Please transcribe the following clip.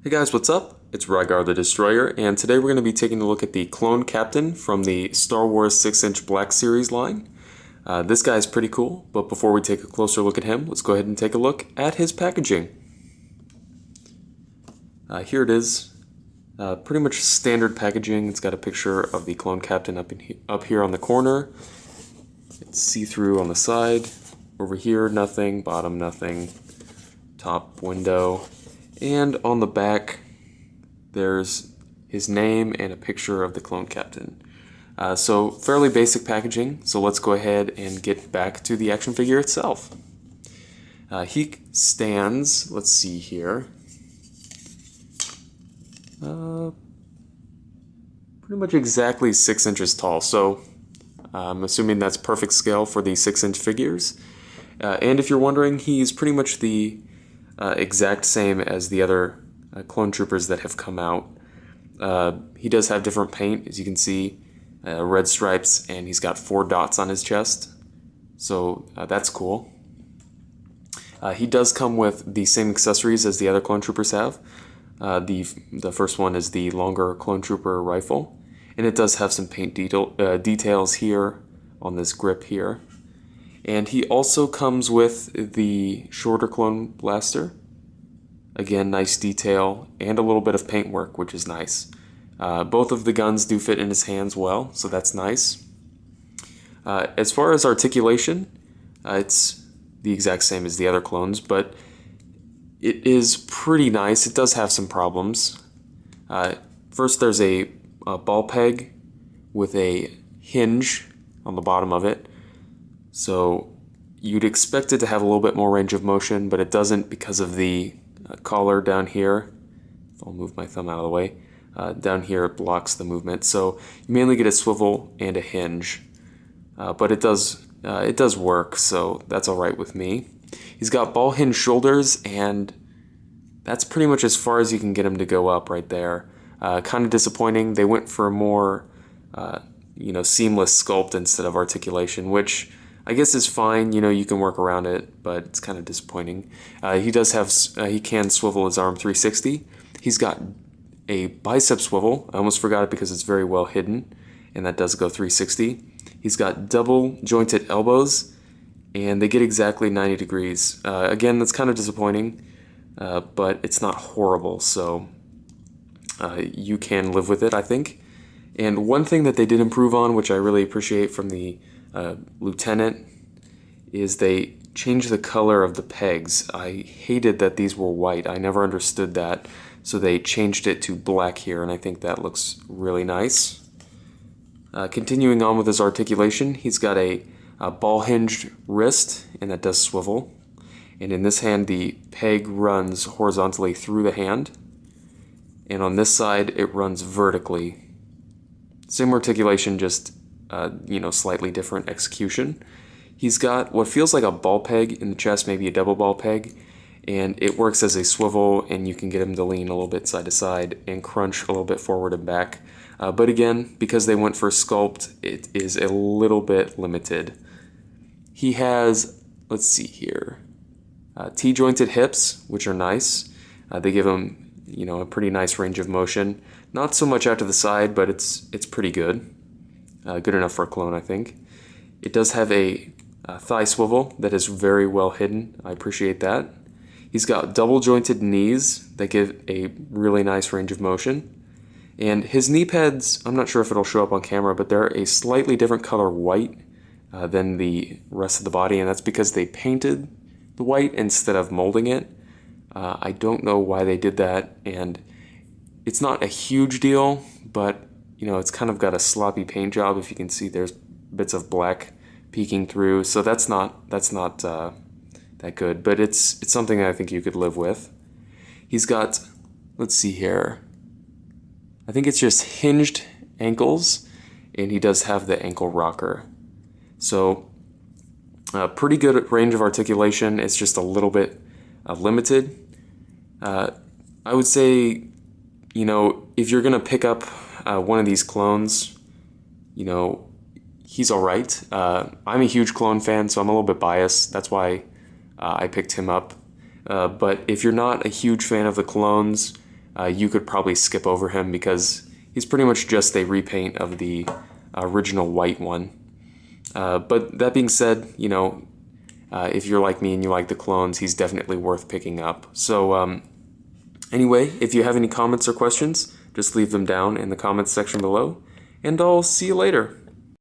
Hey guys, what's up? It's Rygar the Destroyer, and today we're going to be taking a look at the Clone Captain from the Star Wars 6-inch Black Series line. This guy's pretty cool, but before we take a closer look at him, let's go ahead and take a look at his packaging. Here it is. Pretty much standard packaging. It's got a picture of the Clone Captain up here on the corner. It's see-through on the side. Over here, nothing. Bottom, nothing. Top window. And on the back, there's his name and a picture of the Clone Captain. So fairly basic packaging, so let's go ahead and get back to the action figure itself. He stands, let's see here, pretty much exactly 6 inches tall, so I'm assuming that's perfect scale for the 6-inch figures. And if you're wondering, he's pretty much the exact same as the other clone troopers that have come out. He does have different paint, as you can see, red stripes, and he's got 4 dots on his chest, so that's cool. He does come with the same accessories as the other clone troopers have. The first one is the longer clone trooper rifle, and it does have some paint details here on this grip here. And he also comes with the shorter clone blaster. Again, nice detail and a little bit of paint work, which is nice. Both of the guns do fit in his hands well, so that's nice. As far as articulation, it's the exact same as the other clones, but it is pretty nice. It does have some problems. First, there's a ball peg with a hinge on the bottom of it. So you'd expect it to have a little bit more range of motion, but it doesn't because of the collar down here. If I'll move my thumb out of the way. Down here it blocks the movement. So you mainly get a swivel and a hinge. But it does work, so that's alright with me. He's got ball hinge shoulders, and that's pretty much as far as you can get him to go up right there. Kind of disappointing. They went for a more seamless sculpt instead of articulation, which I guess is fine. You can work around it, but it's kind of disappointing. He can swivel his arm 360. He's got a bicep swivel. I almost forgot it because it's very well hidden, and that does go 360. He's got double jointed elbows, and they get exactly 90 degrees. Again, that's kind of disappointing, but it's not horrible, so you can live with it, I think. And one thing that they did improve on, which I really appreciate from the Lieutenant, is they changed the color of the pegs. I hated that these were white. I never understood that. So they changed it to black here, and I think that looks really nice. Continuing on with his articulation, he's got a ball-hinged wrist, and that does swivel. And in this hand, the peg runs horizontally through the hand. And on this side, it runs vertically. Same articulation, just slightly different execution. He's got what feels like a ball peg in the chest, maybe a double ball peg, and it works as a swivel, and you can get him to lean a little bit side to side and crunch a little bit forward and back. But again, because they went for sculpt, it is a little bit limited. He has, let's see here, T-jointed hips, which are nice. They give him a pretty nice range of motion. Not so much out to the side, but it's pretty good. Good enough for a clone, I think. It does have a thigh swivel that is very well hidden. I appreciate that. He's got double jointed knees that give a really nice range of motion. And his knee pads, I'm not sure if it'll show up on camera, but they're a slightly different color white than the rest of the body, and that's because they painted the white instead of molding it. I don't know why they did that, and it's not a huge deal, but it's kind of got a sloppy paint job. If you can see, there's bits of black peeking through, so that's not that good, but it's something I think you could live with. He's got, let's see here, I think it's just hinged ankles, and he does have the ankle rocker. So pretty good range of articulation. It's just a little bit limited. I would say, if you're gonna pick up one of these clones, he's alright. I'm a huge clone fan, so I'm a little bit biased. That's why I picked him up. But if you're not a huge fan of the clones, you could probably skip over him because he's pretty much just a repaint of the original white one. But that being said, you know, if you're like me and you like the clones, he's definitely worth picking up. So anyway, if you have any comments or questions, just leave them down in the comments section below, and I'll see you later.